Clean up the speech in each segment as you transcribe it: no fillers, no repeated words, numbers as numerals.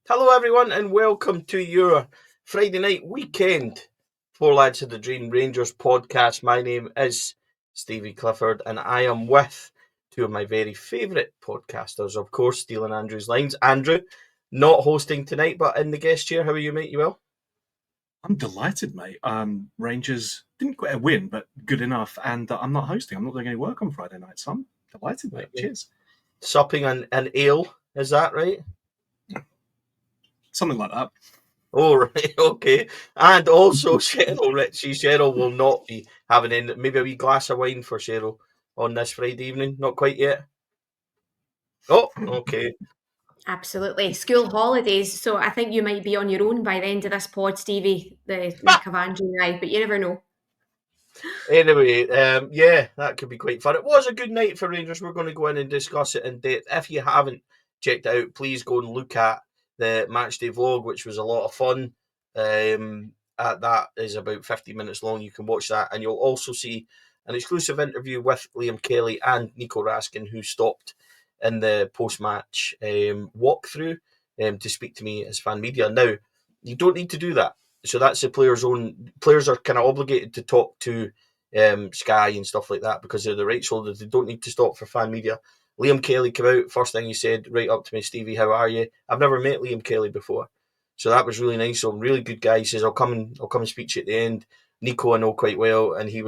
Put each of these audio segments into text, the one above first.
Hello, everyone, and welcome to your Friday night weekend Four Lads of the Dream Rangers podcast. My name is Stevie Clifford, and I am with two of my very favourite podcasters, of course, stealing Andrew's lines. Andrew, not hosting tonight, but in the guest chair. How are you, mate? You well? I'm delighted, mate. Rangers didn't quite win, but good enough. And I'm not hosting. I'm not doing any work on Friday night, so I'm delighted, mate. Okay. Cheers. Supping an ale, is that right? Something like that. Oh, right, okay. And also, Cheryl will not be having any, maybe a wee glass of wine for Cheryl on this Friday evening. Not quite yet. Oh, okay. Absolutely. School holidays. So I think you might be on your own by the end of this pod, Stevie, the Nick of Andrew and I, but you never know. Anyway, yeah, that could be quite fun. It was a good night for Rangers. We're going to go in and discuss it in depth. If you haven't checked it out, please go and look at the matchday vlog, which was a lot of fun. That is about 50 minutes long. You can watch that, and you'll also see an exclusive interview with Liam Kelly and Nico Raskin, who stopped in the post-match walkthrough to speak to me as fan media. Now, you don't need to do that. So that's the players' own. Players are kind of obligated to talk to Sky and stuff like that because they're the rights holders. They don't need to stop for fan media. Liam Kelly came out. First thing he said, right up to me, Stevie, how are you? I've never met Liam Kelly before, so that was really nice. So really good guy. He says, I'll come and speak to you at the end. Nico I know quite well, and he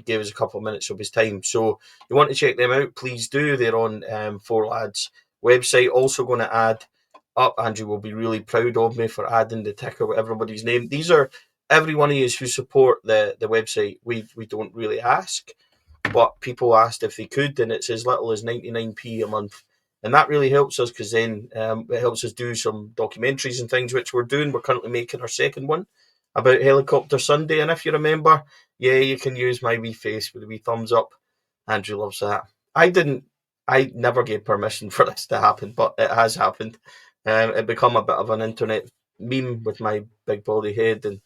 gave us a couple of minutes of his time. So you want to check them out, please do. They're on Four Lads website. Also going to add up. Andrew will be really proud of me for adding the ticker with everybody's name. These are every one of you who support the website. We don't really ask, but people asked if they could, and it's as little as 99p a month. And that really helps us because then it helps us do some documentaries and things, which we're doing. We're currently making our second one about Helicopter Sunday. And if you remember, yeah, you can use my wee face with a wee thumbs up. Andrew loves that. I never gave permission for this to happen, but it has happened. It become a bit of an internet meme with my big body head and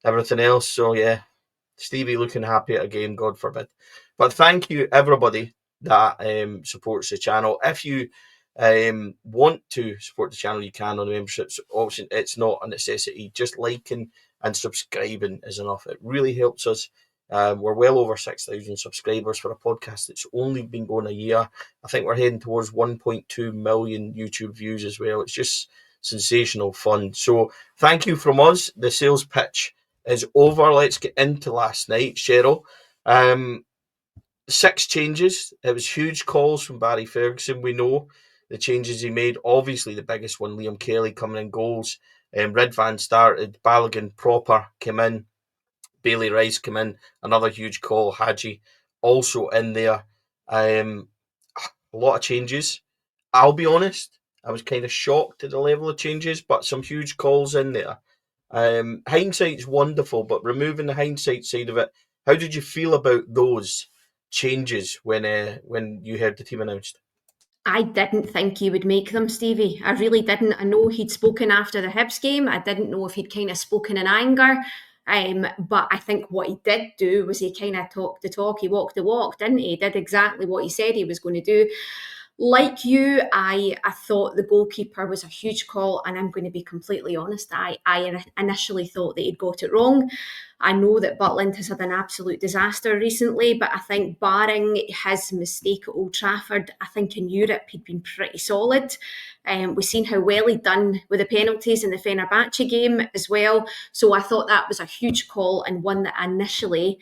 everything else. So yeah, Stevie looking happy at a game, God forbid. But thank you everybody that supports the channel. If you want to support the channel, you can on the memberships option. It's not a necessity. Just liking and subscribing is enough. It really helps us. We're well over 6,000 subscribers for a podcast that's only been going a year. I think we're heading towards 1.2 million YouTube views as well. It's just sensational fun. So thank you from us. The sales pitch is over. Let's get into last night, Sheryl. 6 changes. It was huge calls from Barry Ferguson. We know the changes he made. Obviously, the biggest one, Liam Kelly coming in goals. Ridvan started. Balogun proper came in. Bailey Rice came in. Another huge call. Hadji also in there. A lot of changes. I'll be honest, I was kind of shocked at the level of changes, but some huge calls in there. Hindsight's wonderful, but removing the hindsight side of it, how did you feel about those changes when you heard the team announced? I didn't think he would make them, Stevie. I really didn't. I know he'd spoken after the Hibs game. I didn't know if he'd kind of spoken in anger. But I think what he did do was he kind of talked the talk, he walked the walk, didn't he? He did exactly what he said he was going to do. Like you, I thought the goalkeeper was a huge call, and I'm going to be completely honest. I initially thought that he'd got it wrong. I know that Butland has had an absolute disaster recently, but I think barring his mistake at Old Trafford, I think in Europe he'd been pretty solid. We've seen how well he'd done with the penalties in the Fenerbahce game as well. So I thought that was a huge call, and one that initially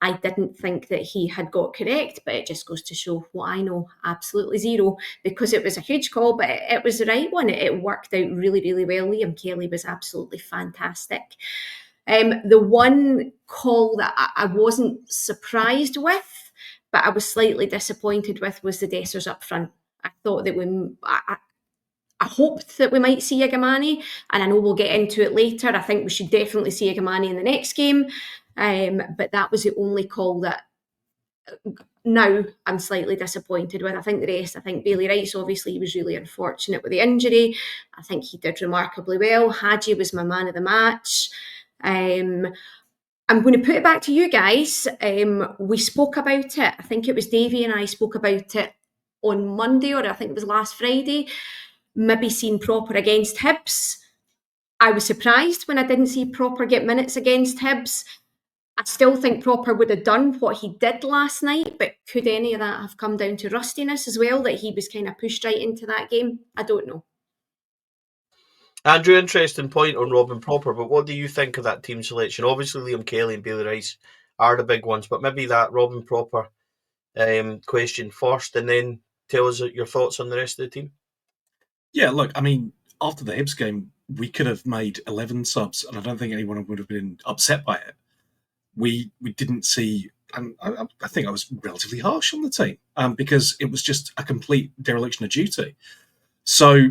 I didn't think that he had got correct, but it just goes to show what I know, absolutely zero, because it was a huge call, but it was the right one. It worked out really, really well. Liam Kelly was absolutely fantastic. The one call that I wasn't surprised with, but I was slightly disappointed with, was the Dessers up front. I thought that I hoped that we might see Yagamani, and I know we'll get into it later. I think we should definitely see Yagamani in the next game. But that was the only call that now I'm slightly disappointed with. I think the rest, I think Bailey Rice, obviously he was really unfortunate with the injury. I think he did remarkably well. Hadji was my man of the match. I'm going to put it back to you guys. We spoke about it. I think it was Davey and I spoke about it on Monday, or I think it was last Friday. Maybe seen proper against Hibs. I was surprised when I didn't see Proper get minutes against Hibs. I still think Proper would have done what he did last night, but could any of that have come down to rustiness as well, that he was kind of pushed right into that game? I don't know. Andrew, interesting point on Robin Proper, but what do you think of that team selection? Obviously, Liam Kelly and Bailey Rice are the big ones, but maybe that Robin Proper question first, and then tell us your thoughts on the rest of the team. Yeah, look, I mean, after the Hibs game, we could have made 11 subs, and I don't think anyone would have been upset by it. We didn't see, and I think I was relatively harsh on the team because it was just a complete dereliction of duty. So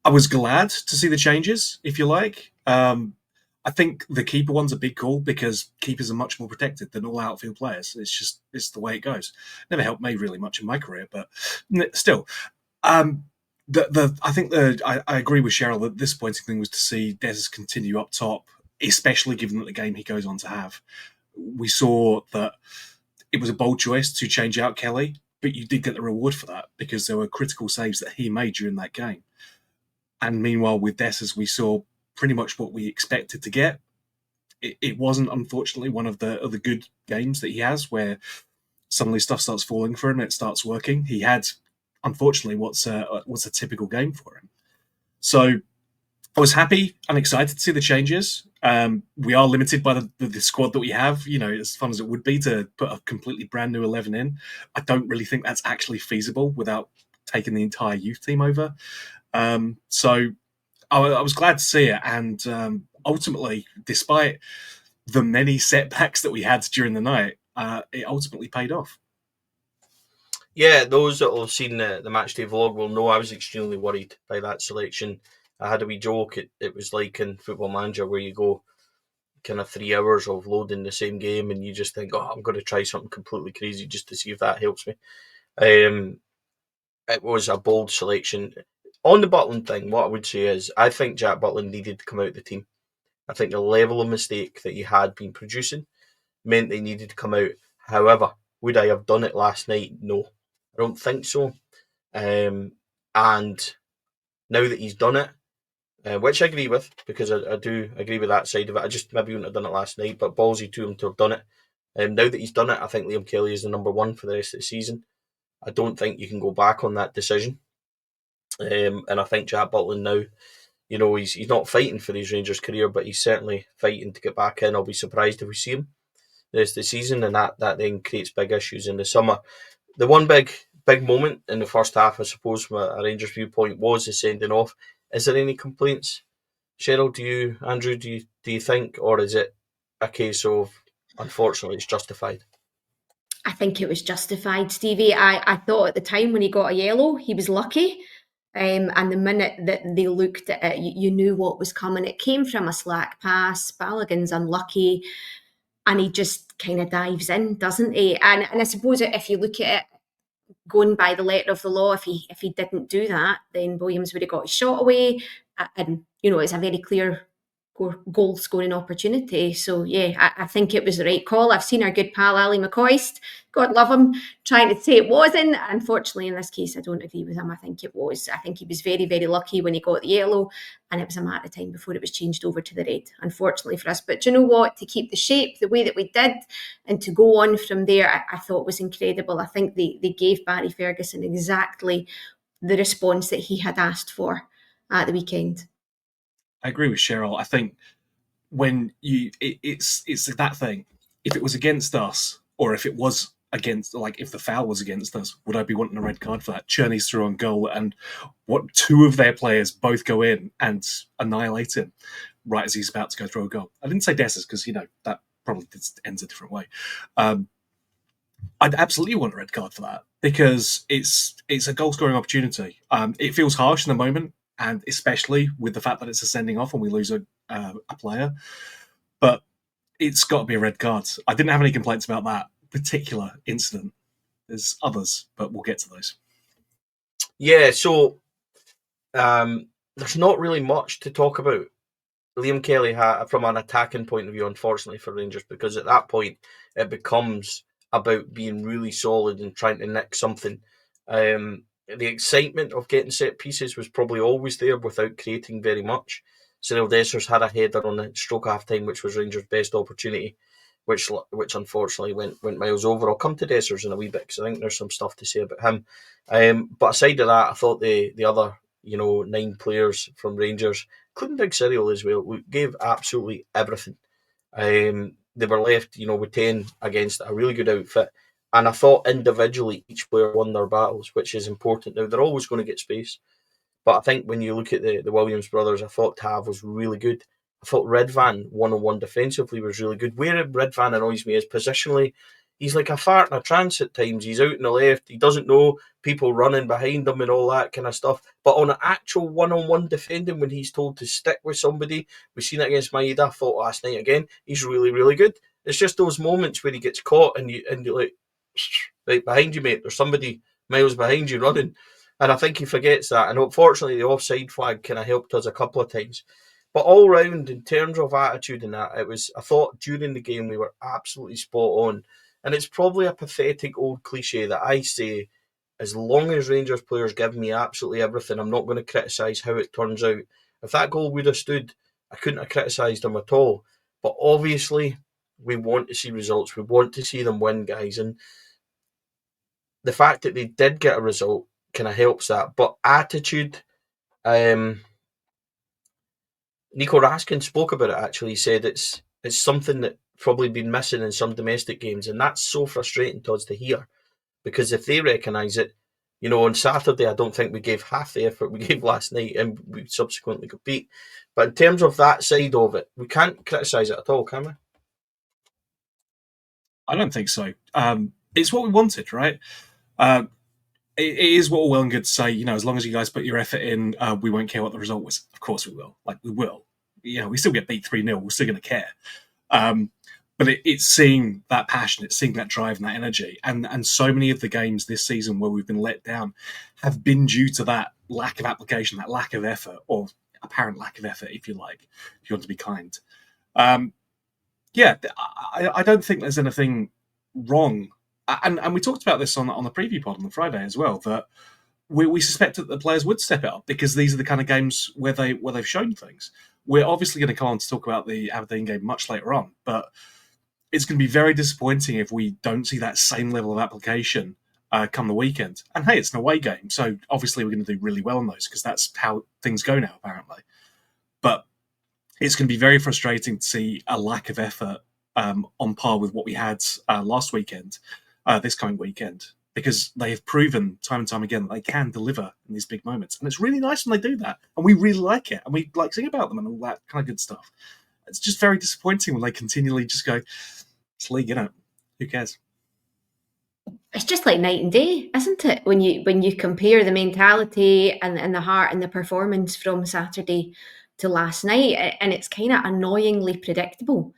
I was glad to see the changes, if you like. I think the keeper one's a big call because keepers are much more protected than all outfield players. It's the way it goes. Never helped me really much in my career, but still. I agree with Sheryl that the disappointing thing was to see Des continue up top, especially given that the game he goes on to have. We saw that it was a bold choice to change out Kelly, but you did get the reward for that because there were critical saves that he made during that game. And meanwhile, with Dessers, we saw pretty much what we expected to get. It wasn't, unfortunately, one of the good games that he has where suddenly stuff starts falling for him and it starts working. He had, unfortunately, what's a typical game for him. So I was happy and excited to see the changes. We are limited by the squad that we have. You know, as fun as it would be to put a completely brand new 11 in, I don't really think that's actually feasible without taking the entire youth team over. So I was glad to see it. And ultimately, despite the many setbacks that we had during the night, it ultimately paid off. Yeah, those that have seen the matchday vlog will know I was extremely worried by that selection. I had a wee joke. It was like in Football Manager where you go kind of 3 hours of loading the same game and you just think, oh, I'm going to try something completely crazy just to see if that helps me. It was a bold selection. On the Butland thing, what I would say is I think Jack Butland needed to come out of the team. I think the level of mistake that he had been producing meant they needed to come out. However, would I have done it last night? No, I don't think so. And now that he's done it, which I agree with, because I do agree with that side of it, I just maybe wouldn't have done it last night, but ballsy to him to have done it. Now that he's done it, I think Liam Kelly is the number one for the rest of the season. I don't think you can go back on that decision. And I think Jack Butland now, you know, he's not fighting for his Rangers career, but he's certainly fighting to get back in. I'll be surprised if we see him the rest of the season, and that then creates big issues in the summer. The one big moment in the first half, I suppose, from a Rangers viewpoint, was the sending off. Is there any complaints, Sheryl? Andrew, do you think, or is it a case of unfortunately it's justified? I think it was justified, Stevie. I thought at the time when he got a yellow, he was lucky. And the minute that they looked at it, you knew what was coming. It came from a slack pass. Balogun's unlucky, and he just kind of dives in, doesn't he? And I suppose if you look at it, going by the letter of the law, if he didn't do that, then Williams would have got his shot away, and it's a very clear goal scoring opportunity. So yeah, I think it was the right call. I've seen our good pal Ali McCoist, God love him, trying to say it wasn't. Unfortunately, in this case, I don't agree with him. I think it was. I think he was very, very lucky when he got the yellow, and it was a matter of time before it was changed over to the red, unfortunately for us. But do you know what? To keep the shape the way that we did and to go on from there, I thought was incredible. I think they gave Barry Ferguson exactly the response that he had asked for at the weekend. I agree with Sheryl. I think when it's that thing. If it was against us, or if it was against, like, if the foul was against us, would I be wanting a red card for that? Cherney's through on goal, and what two of their players both go in and annihilate him right as he's about to go through a goal. I didn't say Dessers because that probably ends a different way. I'd absolutely want a red card for that because it's a goal scoring opportunity. It feels harsh in the moment, and especially with the fact that it's a sending off and we lose a player. But it's got to be a red card. I didn't have any complaints about that particular incident. There's others, but we'll get to those. Yeah, so there's not really much to talk about. Liam Kelly, from an attacking point of view, unfortunately for Rangers, because at that point it becomes about being really solid and trying to nick something. The excitement of getting set pieces was probably always there without creating very much. Cyril Dessers had a header on the stroke half time, which was Rangers' best opportunity, which unfortunately went miles over. I'll come to Dessers in a wee bit because I think there's some stuff to say about him. But aside of that, I thought the other 9 players from Rangers, including Big Cyril as well, gave absolutely everything. They were left, with 10 against a really good outfit. And I thought individually each player won their battles, which is important. Now, they're always going to get space. But I think when you look at the Williams brothers, I thought Tav was really good. I thought Redvan, one-on-one defensively, was really good. Where Redvan annoys me is positionally, he's like a fart in a trance at times. He's out in the left. He doesn't know people running behind him and all that kind of stuff. But on an actual one-on-one defending, when he's told to stick with somebody, we've seen it against Maeda, I thought last night again, he's really, really good. It's just those moments where he gets caught and you're like, right behind you, mate. There's somebody miles behind you running. And I think he forgets that. And unfortunately, the offside flag kind of helped us a couple of times. But all round, in terms of attitude and that, I thought during the game we were absolutely spot on. And it's probably a pathetic old cliche that I say, as long as Rangers players give me absolutely everything, I'm not going to criticise how it turns out. If that goal would have stood, I couldn't have criticised them at all. But obviously, we want to see results. We want to see them win, guys. And the fact that they did get a result kind of helps that. But attitude, Nico Raskin spoke about it actually. He said it's something that probably been missing in some domestic games, and that's so frustrating to us to hear, because if they recognise it, on Saturday I don't think we gave half the effort we gave last night, and we subsequently got beat. But in terms of that side of it, we can't criticise it at all, can we? I don't think so. It's what we wanted, right? It is what well and good to say, as long as you guys put your effort in, we won't care what the result was. Of course we will. We will. We still get beat 3-0. We're still going to care. But it's seeing that passion, it's seeing that drive and that energy. And so many of the games this season where we've been let down have been due to that lack of application, that lack of effort, or apparent lack of effort, if you like, if you want to be kind. I don't think there's anything wrong. And we talked about this on the preview pod on the Friday as well, that we suspected that the players would step it up because these are the kind of games where they've shown things. We're obviously going to come on to talk about the Aberdeen game much later on, but it's going to be very disappointing if we don't see that same level of application come the weekend. And hey, it's an away game, so obviously we're going to do really well on those because that's how things go now, apparently. But it's going to be very frustrating to see a lack of effort on par with what we had last weekend. This coming weekend, because they have proven time and time again that they can deliver in these big moments. And it's really nice when they do that. And we really like it. And we like sing about them and all that kind of good stuff. It's just very disappointing when they continually just go, it's league, who cares? It's just like night and day, isn't it? When you compare the mentality and the heart and the performance from Saturday to last night, and it's kind of annoyingly predictable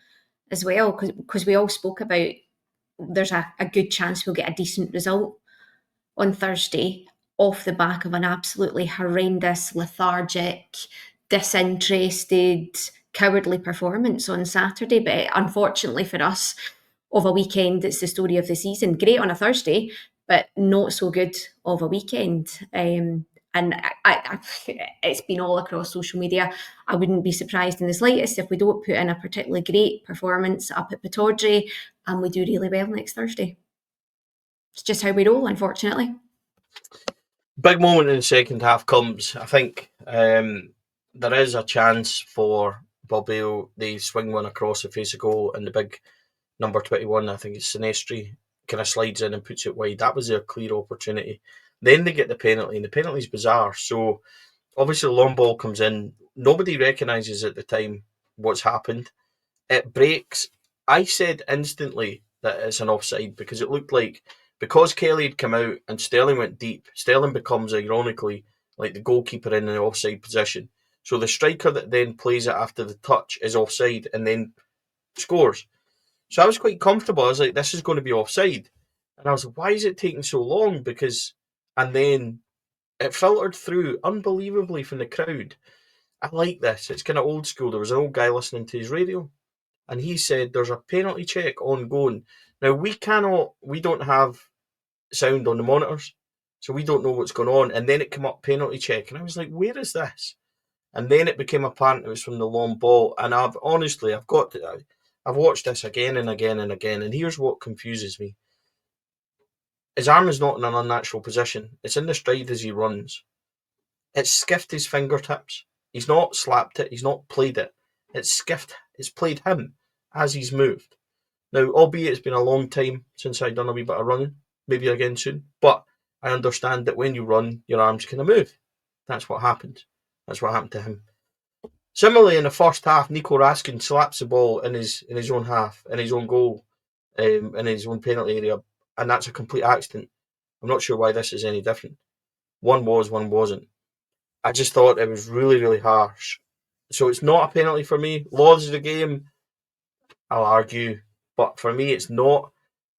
as well, because we all spoke about there's a good chance we'll get a decent result on Thursday off the back of an absolutely horrendous, lethargic, disinterested, cowardly performance on Saturday. But unfortunately for us, of a weekend, it's the story of the season. Great on a Thursday, but not so good of a weekend. And it's been all across social media. I wouldn't be surprised in the slightest if we don't put in a particularly great performance up at Pittodrie and we do really well next Thursday. It's just how we roll, unfortunately. Big moment in the second half comes. I think there is a chance for Bobbio. They swing one across the face of goal, and the big number 21, I think it's Sinestri, kind of slides in and puts it wide. That was their clear opportunity. Then they get the penalty, and the penalty's bizarre. So obviously the long ball comes in. Nobody recognises at the time what's happened. It breaks. I said instantly that it's an offside because it looked like, because Kelly had come out and Sterling went deep, Sterling becomes ironically like the goalkeeper in an offside position. So the striker that then plays it after the touch is offside and then scores. So I was quite comfortable. I was like, this is going to be offside. And I was like, why is it taking so long? And then it filtered through unbelievably from the crowd. I like this. It's kind of old school. There was an old guy listening to his radio, and he said there's a penalty check ongoing. Now, we don't have sound on the monitors, so we don't know what's going on. And then it came up penalty check, and I was like, where is this? And then it became apparent it was from the long ball. And I've watched this again and again and again. And here's what confuses me. His arm is not in an unnatural position. It's in the stride as he runs. It's skiffed his fingertips. He's not slapped it. He's not played it. It's skiffed. It's played him as he's moved. Now, albeit it's been a long time since I've done a wee bit of running, maybe again soon, but I understand that when you run, your arms kind of move. That's what happened. That's what happened to him. Similarly, in the first half, Nico Raskin slaps the ball in his own half, in his own goal, in his own penalty area, and that's a complete accident. I'm not sure why this is any different. One was, one wasn't. I just thought it was really, really harsh. So it's not a penalty for me. Laws of the game, I'll argue, but for me it's not.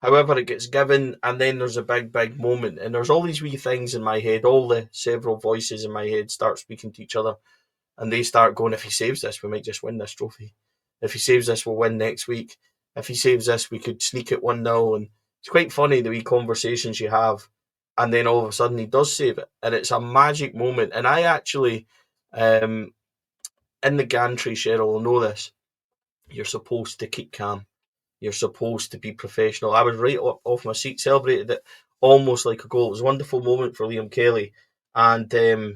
However, it gets given, and then there's a big, big moment, and there's all these wee things in my head. All the several voices in my head start speaking to each other, and they start going, if he saves this, we might just win this trophy. If he saves this, we'll win next week. If he saves this, we could sneak it 1-0. And it's quite funny, the wee conversations you have, and then all of a sudden he does save it, and it's a magic moment. And I actually, in the gantry, Sheryl will know this, you're supposed to keep calm. You're supposed to be professional. I was right off my seat, celebrated it almost like a goal. It was a wonderful moment for Liam Kelly. And I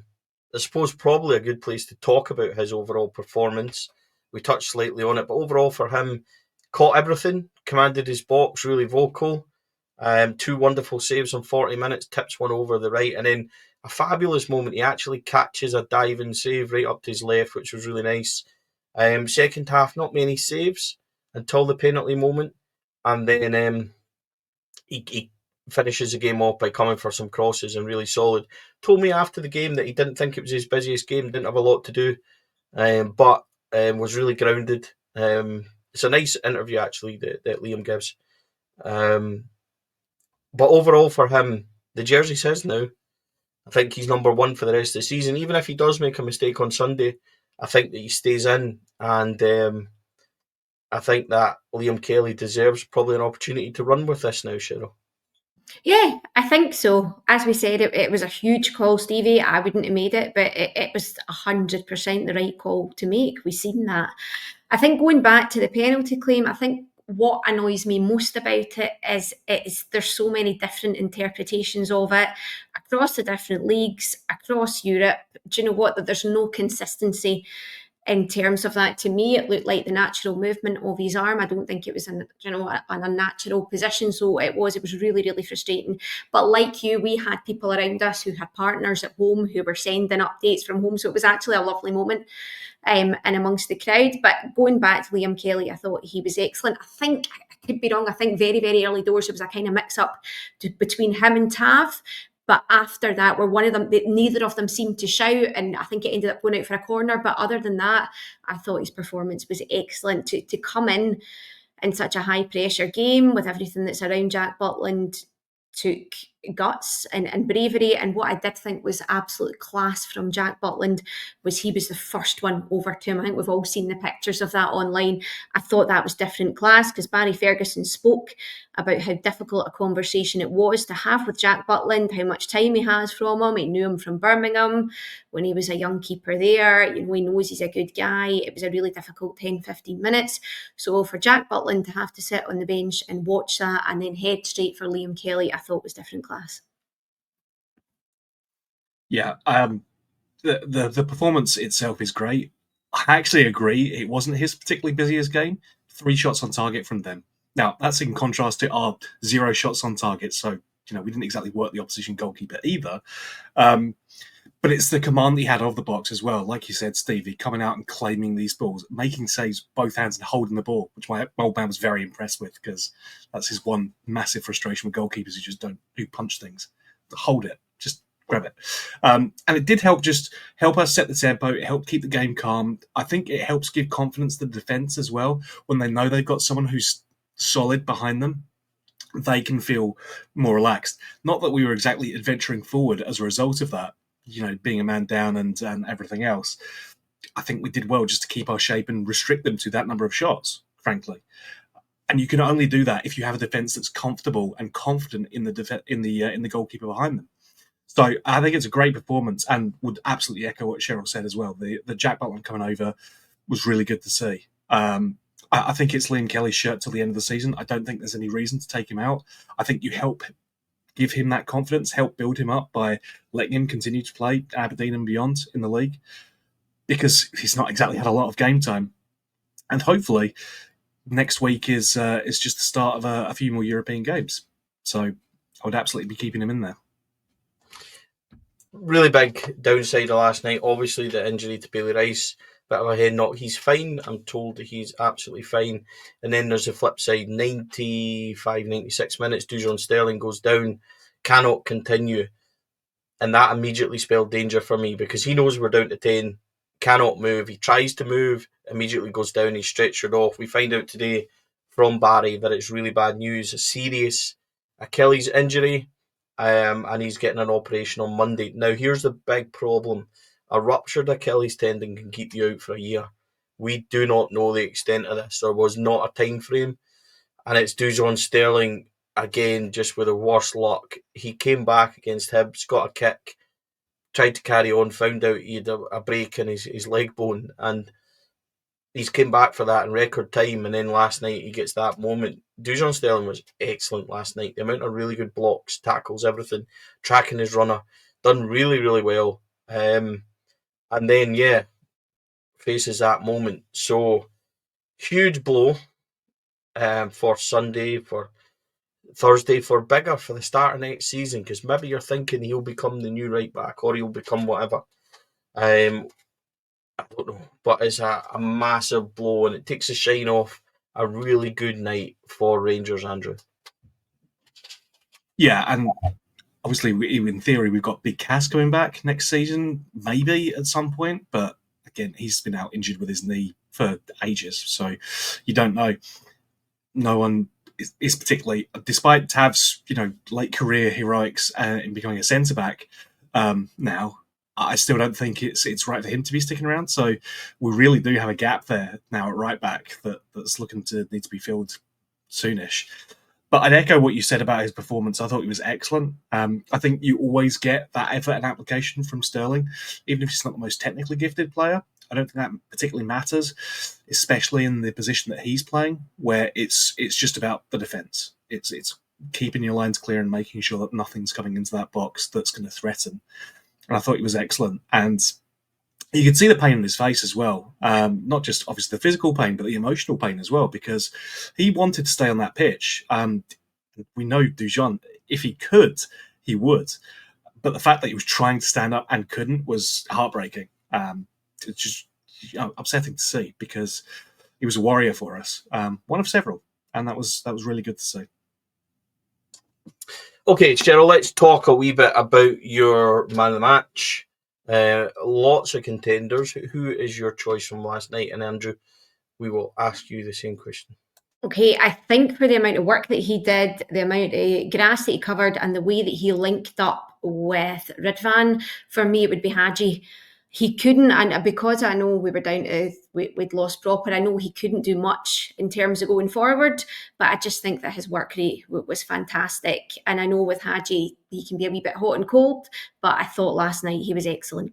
suppose probably a good place to talk about his overall performance. We touched slightly on it, but overall for him, caught everything, commanded his box, really vocal. 2 wonderful saves on 40 minutes, tips one over the right, and then a fabulous moment. He actually catches a diving save right up to his left, which was really nice. Second half, not many saves until the penalty moment, and then he finishes the game off by coming for some crosses and really solid. Told me after the game that he didn't think it was his busiest game, didn't have a lot to do, but was really grounded. It's a nice interview actually that Liam gives. But overall for him, the jersey says now. I think he's number one for the rest of the season. Even if he does make a mistake on Sunday, I think that he stays in, and I think that Liam Kelly deserves probably an opportunity to run with this now, Sheryl. Yeah, I think so. As we said, it was a huge call, Stevie. I wouldn't have made it, but it was 100% the right call to make. We've seen that. I think going back to the penalty claim, I think what annoys me most about it is there's so many different interpretations of it across the different leagues, across Europe. Do you know what? That there's no consistency in terms of that. To me, it looked like the natural movement of his arm. I don't think it was an unnatural position. So it was really, really frustrating. But like you, we had people around us who had partners at home who were sending updates from home. So it was actually a lovely moment and amongst the crowd. But going back to Liam Kelly, I thought he was excellent. I think, I could be wrong, I think very, very early doors, there was a kind of mix up between him and Tav. But after that, where one of them, neither of them seemed to shout, and I think it ended up going out for a corner. But other than that, I thought his performance was excellent. To come in such a high pressure game with everything that's around Jack Butland took guts and bravery. And what I did think was absolute class from Jack Butland was he was the first one over to him. I think we've all seen the pictures of that online. I thought that was different class because Barry Ferguson spoke about how difficult a conversation it was to have with Jack Butland, how much time he has from him. He knew him from Birmingham when he was a young keeper there. You know, he knows he's a good guy. It was a really difficult 10-15 minutes. So for Jack Butland to have to sit on the bench and watch that and then head straight for Liam Kelly, I thought was different class. Yeah, the performance itself is great. I actually agree. It wasn't his particularly busiest game. 3 shots on target from them. Now, that's in contrast to our 0 shots on target. So, we didn't exactly work the opposition goalkeeper either. But it's the command he had of the box as well. Like you said, Stevie, coming out and claiming these balls, making saves both hands and holding the ball, which my old man was very impressed with because that's his one massive frustration with goalkeepers who punch things. Hold it. Just grab it. And it did help us set the tempo. It helped keep the game calm. I think it helps give confidence to the defence as well. When they know they've got someone who's solid behind them, they can feel more relaxed. Not that we were exactly adventuring forward as a result of that, being a man down and everything else. I think we did well just to keep our shape and restrict them to that number of shots, frankly. And you can only do that if you have a defence that's comfortable and confident in the goalkeeper behind them. So I think it's a great performance, and would absolutely echo what Sheryl said as well. The Jack Butland coming over was really good to see. I think it's Liam Kelly's shirt till the end of the season. I don't think there's any reason to take him out. I think you help give him that confidence, help build him up by letting him continue to play Aberdeen and beyond in the league, because he's not exactly had a lot of game time. And hopefully next week is just the start of a few more European games. So I would absolutely be keeping him in there. Really big downside of last night, obviously the injury to Bailey Rice, bit of a head knock. He's fine. I'm told that he's absolutely fine. And then there's the flip side, 95, 96 minutes, Dujon Sterling goes down, cannot continue. And that immediately spelled danger for me, because he knows we're down to 10, cannot move. He tries to move, immediately goes down, he's stretchered off. We find out today from Barry that it's really bad news, a serious Achilles injury, and he's getting an operation on Monday. Now, here's the big problem. A ruptured Achilles tendon can keep you out for a year. We do not know the extent of this. There was not a time frame. And it's Dujon Sterling, again, just with the worst luck. He came back against Hibs, got a kick, tried to carry on, found out he had a break in his leg bone, and he's came back for that in record time. And then last night he gets that moment. Dujon Sterling was excellent last night. The amount of really good blocks, tackles, everything, tracking his runner, done really, really well. And then, faces that moment. So, huge blow for Sunday, for Thursday, for bigger for the start of next season, because maybe you're thinking he'll become the new right back, or he'll become whatever. I don't know, but it's a massive blow, and it takes the shine off a really good night for Rangers, Andrew. Yeah, and obviously, in theory, we've got Big Cass coming back next season, maybe at some point. But again, he's been out injured with his knee for ages, so you don't know. No one is particularly, despite Tav's late career heroics in becoming a centre back. Now, I still don't think it's right for him to be sticking around. So we really do have a gap there now at right back that's looking to need to be filled soonish. But I'd echo what you said about his performance. I thought he was excellent. I think you always get that effort and application from Sterling, even if he's not the most technically gifted player. I don't think that particularly matters, especially in the position that he's playing, where it's just about the defence. It's keeping your lines clear and making sure that nothing's coming into that box that's going to threaten. And I thought he was excellent. And you could see the pain in his face as well. Not just obviously the physical pain, but the emotional pain as well, because he wanted to stay on that pitch. We know Dujon, if he could, he would. But the fact that he was trying to stand up and couldn't was heartbreaking. It's just upsetting to see, because he was a warrior for us, one of several, and that was really good to see. Okay, Sheryl, let's talk a wee bit about your man of the match. Lots of contenders. Who is your choice from last night? And Andrew, we will ask you the same question. Okay, I think for the amount of work that he did, the amount of grass that he covered, and the way that he linked up with Ridvan, for me it would be Hadji. He couldn't, and because I know we were down to, we'd lost Proper, I know he couldn't do much in terms of going forward, but I just think that his work rate was fantastic. And I know with Hadji, he can be a wee bit hot and cold, but I thought last night he was excellent.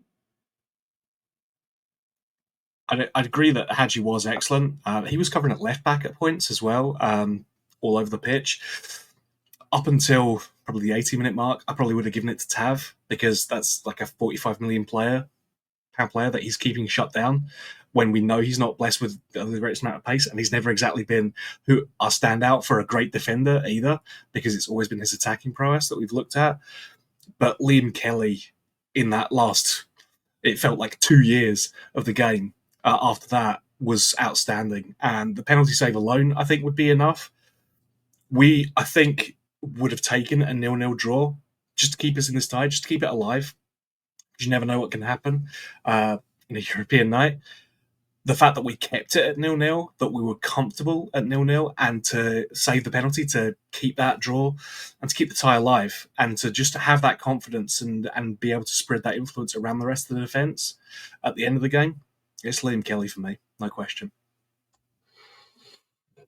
I'd agree that Hadji was excellent. He was covering at left back at points as well, all over the pitch. Up until probably the 80-minute mark, I probably would have given it to Tav, because that's like a 45 million pound player that he's keeping shut down when we know he's not blessed with the greatest amount of pace, and he's never exactly been our standout for a great defender either, because it's always been his attacking prowess that we've looked at. But Liam Kelly, in that last, it felt like 2 years of the game, after that, was outstanding. And the penalty save alone, I think, would be enough. We, I think, would have taken a 0-0 draw just to keep us in this tie, just to keep it alive. You never know what can happen in a European night. The fact that we kept it at 0-0, that we were comfortable at 0-0, and to save the penalty to keep that draw and to keep the tie alive, and to just have that confidence and be able to spread that influence around the rest of the defence at the end of the game, it's Liam Kelly for me, no question.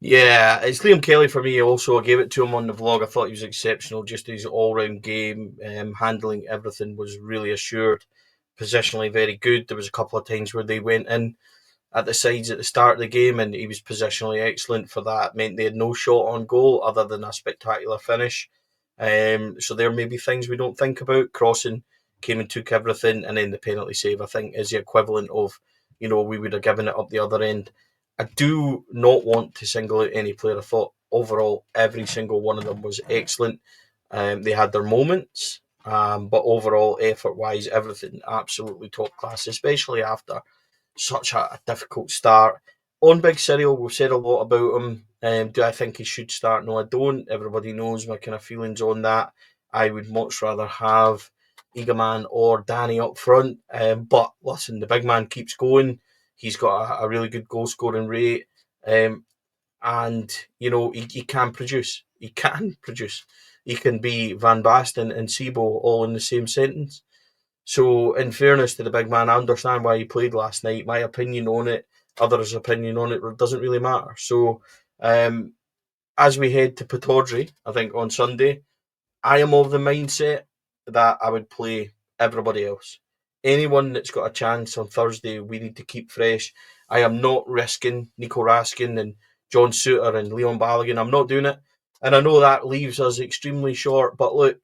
Yeah, it's Liam Kelly for me. Also, I gave it to him on the vlog. I thought he was exceptional. Just his all-round game, handling everything was really assured. Positionally, very good. There was a couple of times where they went in at the sides at the start of the game, and he was positionally excellent for that. It meant they had no shot on goal other than a spectacular finish. So there may be things we don't think about. Crossing came and took everything, and then the penalty save, I think, is the equivalent of, we would have given it up the other end. I do not want to single out any player. I thought overall every single one of them was excellent. They had their moments, but overall, effort-wise, everything absolutely top class, especially after such a difficult start. On Big Cyril, we've said a lot about him. Do I think he should start? No, I don't. Everybody knows my kind of feelings on that. I would much rather have Eagleman or Danny up front. But listen, the big man keeps going. He's got a really good goal scoring rate. And, he can produce. He can produce. He can be Van Basten and Sibo all in the same sentence. So, in fairness to the big man, I understand why he played last night. My opinion on it, others' opinion on it, doesn't really matter. So, as we head to Pataudry, I think on Sunday, I am of the mindset that I would play everybody else. Anyone that's got a chance on Thursday, we need to keep fresh. I am not risking Nico Raskin and John Suter and Leon Balogun. I'm not doing it. And I know that leaves us extremely short, but look,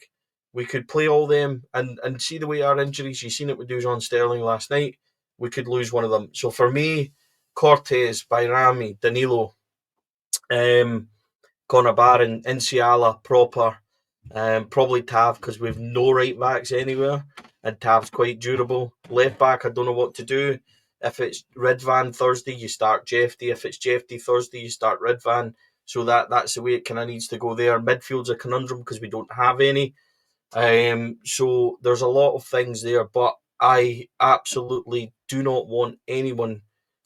we could play all them and see the way our injuries, you've seen it with Dujon Sterling last night, we could lose one of them. So for me, Cortez, Bayrami, Danilo, Connor Barron, Inciala, Proper, probably Tav because we've no right backs anywhere, and Tav's quite durable. Left back, I don't know what to do. If it's Ridvan Thursday, you start Jefty. If it's Jefty Thursday, you start Ridvan. So that's the way it kind of needs to go there. Midfield's a conundrum because we don't have any. So there's a lot of things there, but I absolutely do not want anyone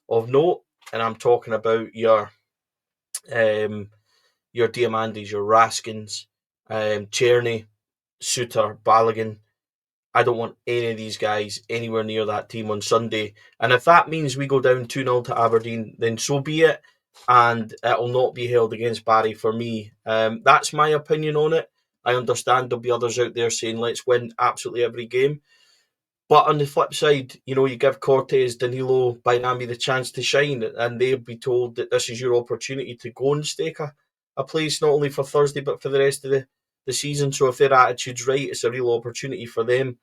of note, and I'm talking about your Diamandis, your Raskins, Czerny, Suter, Balogun. I don't want any of these guys anywhere near that team on Sunday. And if that means we go down 2-0 to Aberdeen, then so be it. And it'll not be held against Barry for me. That's my opinion on it. I understand there'll be others out there saying let's win absolutely every game. But on the flip side, you give Cortez, Danilo, Bainami the chance to shine, and they'll be told that this is your opportunity to go and stake a place not only for Thursday but for the rest of the season. So if their attitude's right, it's a real opportunity for them.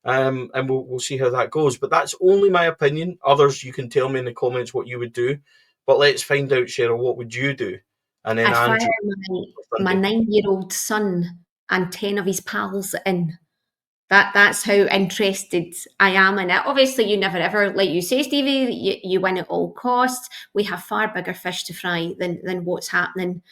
And we'll see how that goes. But that's only my opinion. Others, you can tell me in the comments what you would do. But let's find out, Sheryl, what would you do? And then I'd Andrew, fire my 9-year-old son and 10 of his pals in. That's how interested I am in it. Obviously, you never ever, like you say, Stevie, you win at all costs. We have far bigger fish to fry than what's happening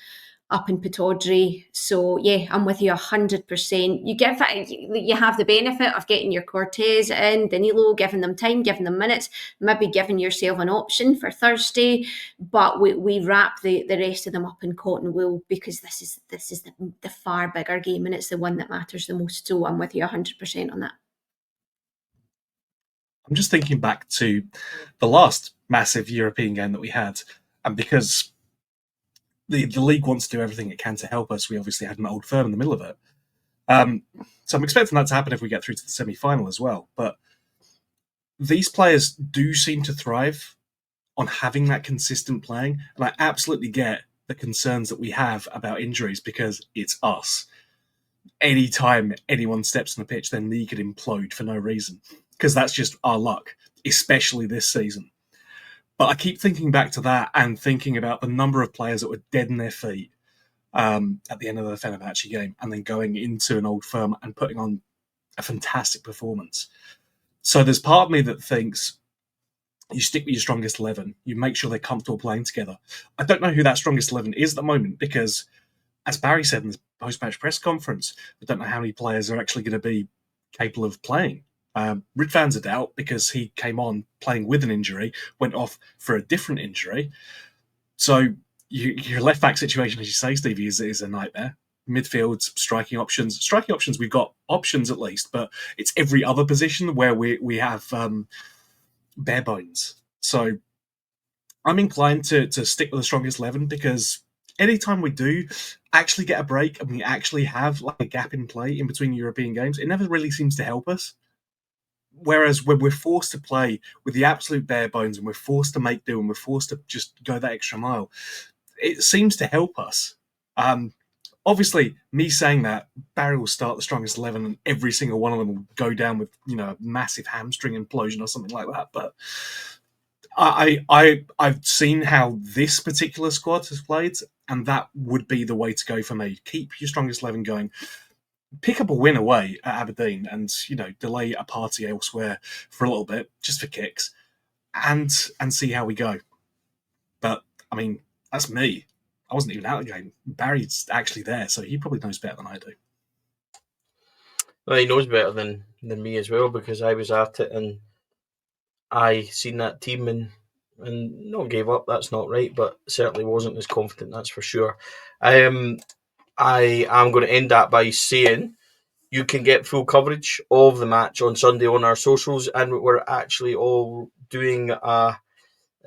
up in Pataudry. So yeah, I'm with you 100%. You have the benefit of getting your Cortez in, Danilo, giving them time, giving them minutes, maybe giving yourself an option for Thursday. But we wrap the rest of them up in cotton wool because this is the far bigger game and it's the one that matters the most. So I'm with you 100% on that. I'm just thinking back to the last massive European game that we had, and because the league wants to do everything it can to help us, we obviously had an old firm in the middle of it. So I'm expecting that to happen if we get through to the semi-final as well. But these players do seem to thrive on having that consistent playing, and I absolutely get the concerns that we have about injuries because it's us. Anytime anyone steps on the pitch, their knee could implode for no reason because that's just our luck, especially this season. But I keep thinking back to that and thinking about the number of players that were dead in their feet at the end of the Fenerbahce game and then going into an old firm and putting on a fantastic performance. So there's part of me that thinks you stick with your strongest 11, you make sure they're comfortable playing together. I don't know who that strongest 11 is at the moment because, as Barry said in the post-match press conference, I don't know how many players are actually going to be capable of playing. Ridvan's a doubt because he came on playing with an injury, went off for a different injury. So your left back situation, as you say, Stevie, is a nightmare. Midfield, striking options. Striking options, we've got options at least, but it's every other position where we have bare bones. So I'm inclined to stick with the strongest 11 because anytime we do actually get a break and we actually have like a gap in play in between European games, it never really seems to help us. Whereas when we're forced to play with the absolute bare bones and we're forced to make do and we're forced to just go that extra mile, it seems to help us. Obviously, me saying that, Barry will start the strongest 11 and every single one of them will go down with, a massive hamstring implosion or something like that. But I've seen how this particular squad has played, and that would be the way to go for me. Keep your strongest 11 going. Pick up a win away at Aberdeen and, delay a party elsewhere for a little bit, just for kicks, and see how we go. But, I mean, that's me. I wasn't even out of the game. Barry's actually there, so he probably knows better than I do. Well, he knows better than me as well, because I was at it and I seen that team and not gave up. That's not right, but certainly wasn't as confident. That's for sure. I am going to end that by saying you can get full coverage of the match on Sunday on our socials, and we're actually all doing a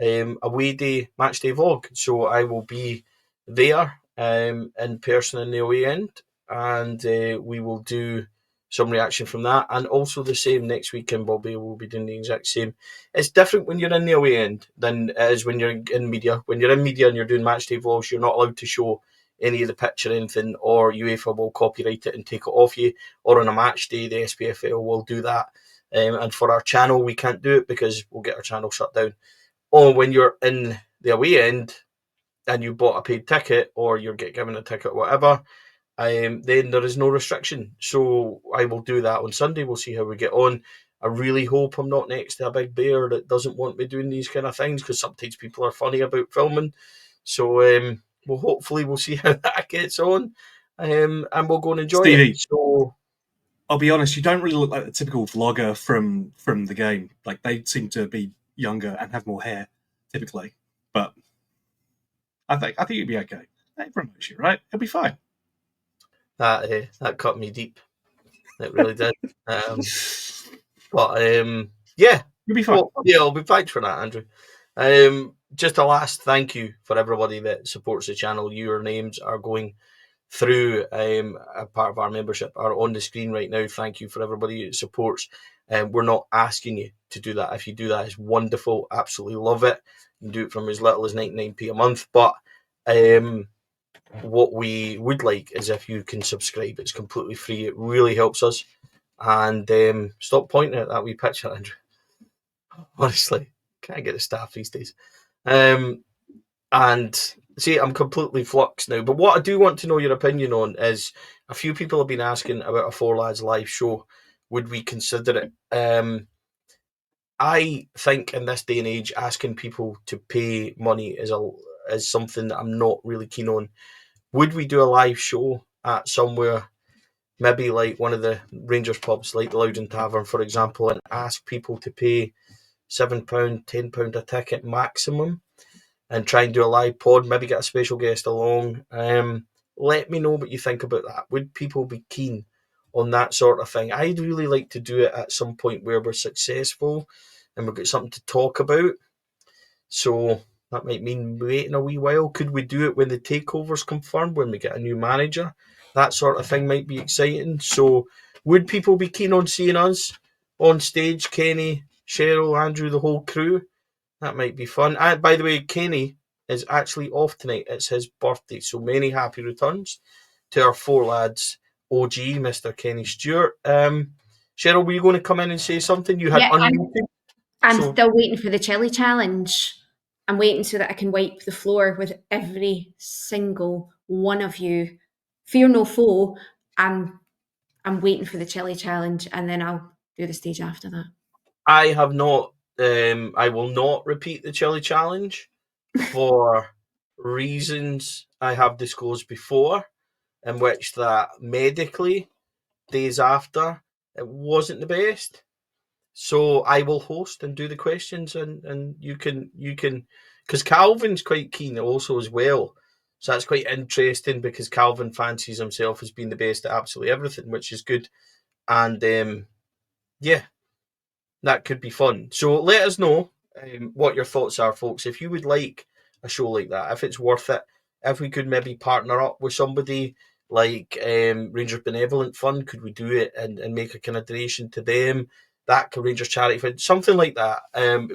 away day match day vlog. So I will be there in person in the away end, and we will do some reaction from that, and also the same next weekend. Bobby will be doing the exact same. It's different when you're in the away end than it is when you're in media. When you're in media and you're doing match day vlogs, you're not allowed to show any of the pitch or anything, or UEFA will copyright it and take it off you. Or on a match day, the SPFL will do that. And for our channel, we can't do it because we'll get our channel shut down. Or when you're in the away end and you bought a paid ticket, or you get given a ticket, or whatever, then there is no restriction. So I will do that on Sunday. We'll see how we get on. I really hope I'm not next to a big bear that doesn't want me doing these kind of things, because sometimes people are funny about filming. So hopefully we'll see how that gets on, and we'll go and enjoy Stevie, it. So I'll be honest, you don't really look like the typical vlogger from the game. Like, they seem to be younger and have more hair, typically. But I think you'd be okay. They promote you, right? It'll be fine. That cut me deep. It really did. But yeah, you'll be fine. Well, yeah, I'll be fine for that, Andrew. Just a last thank you for everybody that supports the channel. Your names are going through a part of our membership are on the screen right now. Thank you for everybody who supports. We're not asking you to do that. If you do that, it's wonderful. Absolutely love it. You can do it from as little as 99p a month. But what we would like is if you can subscribe. It's completely free. It really helps us. And stop pointing at that wee picture, Andrew. Honestly, can't get the staff these days. And see, I'm completely fluxed now. But what I do want to know your opinion on is, a few people have been asking about a Four Lads live show. Would we consider it? I think in this day and age, asking people to pay money is something that I'm not really keen on. Would we do a live show at somewhere, maybe like one of the Rangers pubs, like the Loudon Tavern, for example, and ask people to pay £7, £10 a ticket maximum, and try and do a live pod, maybe get a special guest along? Let me know what you think about that. Would people be keen on that sort of thing? I'd really like to do it at some point where we're successful and we've got something to talk about. So that might mean waiting a wee while. Could we do it when the takeover's confirmed, when we get a new manager? That sort of thing might be exciting. So would people be keen on seeing us on stage? Kenny, Sheryl, Andrew, the whole crew? That might be fun. And by the way, Kenny is actually off tonight. It's his birthday. So many happy returns to our Four Lads OG, Mr. Kenny Stewart. Sheryl, were you going to come in and say something? You had unmuted. I'm still waiting for the chili challenge. I'm waiting so that I can wipe the floor with every single one of you. Fear no foe. I'm waiting for the chili challenge, and then I'll do the stage after that. I have not. I will not repeat the chili challenge for reasons I have disclosed before, in which that medically, days after, it wasn't the best. So I will host and do the questions, and you can, because Calvin's quite keen also as well. So that's quite interesting, because Calvin fancies himself as being the best at absolutely everything, which is good. And yeah, that could be fun. So let us know what your thoughts are, folks. If you would like a show like that, if it's worth it, if we could maybe partner up with somebody like Rangers Benevolent Fund, could we do it and make a kind of donation to them? That Rangers Charity Fund, something like that,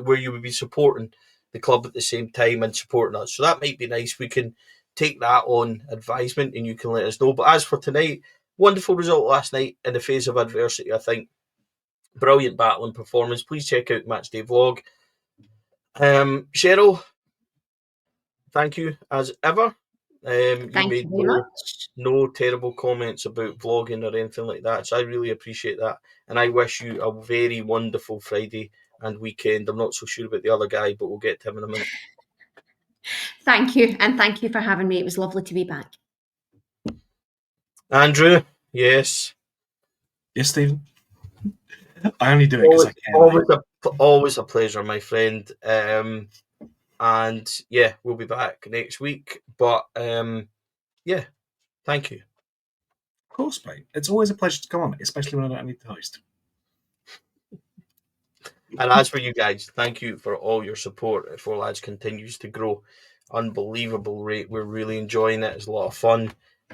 where you would be supporting the club at the same time and supporting us. So that might be nice. We can take that on advisement and you can let us know. But as for tonight, wonderful result last night in the face of adversity, I think. Brilliant battling performance. Please check out the Matchday vlog. Sheryl, thank you as ever. You Thank made you very much. no terrible comments about vlogging or anything like that. So I really appreciate that. And I wish you a very wonderful Friday and weekend. I'm not so sure about the other guy, but we'll get to him in a minute. Thank you. And thank you for having me. It was lovely to be back. Andrew, yes. Yes, Stephen. I only do it because I can. Always a pleasure, my friend. And yeah, we'll be back next week. But yeah, thank you. Of course, mate. It's always a pleasure to come on, especially when I don't need to host. And as for you guys, thank you for all your support. Four Lads continues to grow. Unbelievable rate. We're really enjoying it. It's a lot of fun.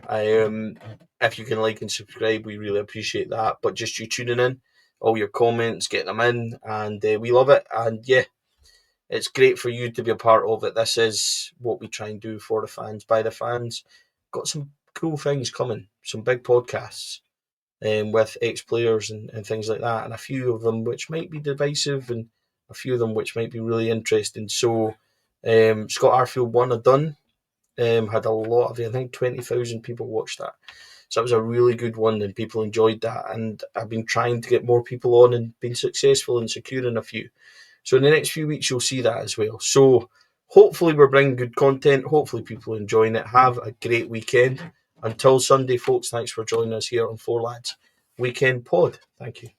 If you can like and subscribe, we really appreciate that. But just you tuning in, all your comments, getting them in, and we love it. And yeah, it's great for you to be a part of it. This is what we try and do for the fans, by the fans. Got some cool things coming, some big podcasts with ex-players and things like that, and a few of them which might be divisive and a few of them which might be really interesting. So Scott Arfield won a done, had a lot of, I think 20,000 people watched that. So that was a really good one and people enjoyed that, and I've been trying to get more people on and been successful in securing a few. So in the next few weeks you'll see that as well. So hopefully we're bringing good content. Hopefully people are enjoying it. Have a great weekend. Until Sunday, folks, thanks for joining us here on Four Lads Weekend Pod. Thank you.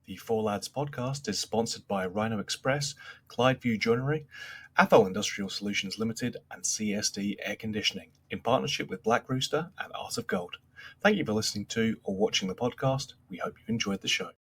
The Four Lads podcast is sponsored by Rhino Express, Clydeview Joinery, Athol Industrial Solutions Limited, and CSD Air Conditioning, in partnership with Black Rooster and Art of Gold. Thank you for listening to or watching the podcast. We hope you enjoyed the show.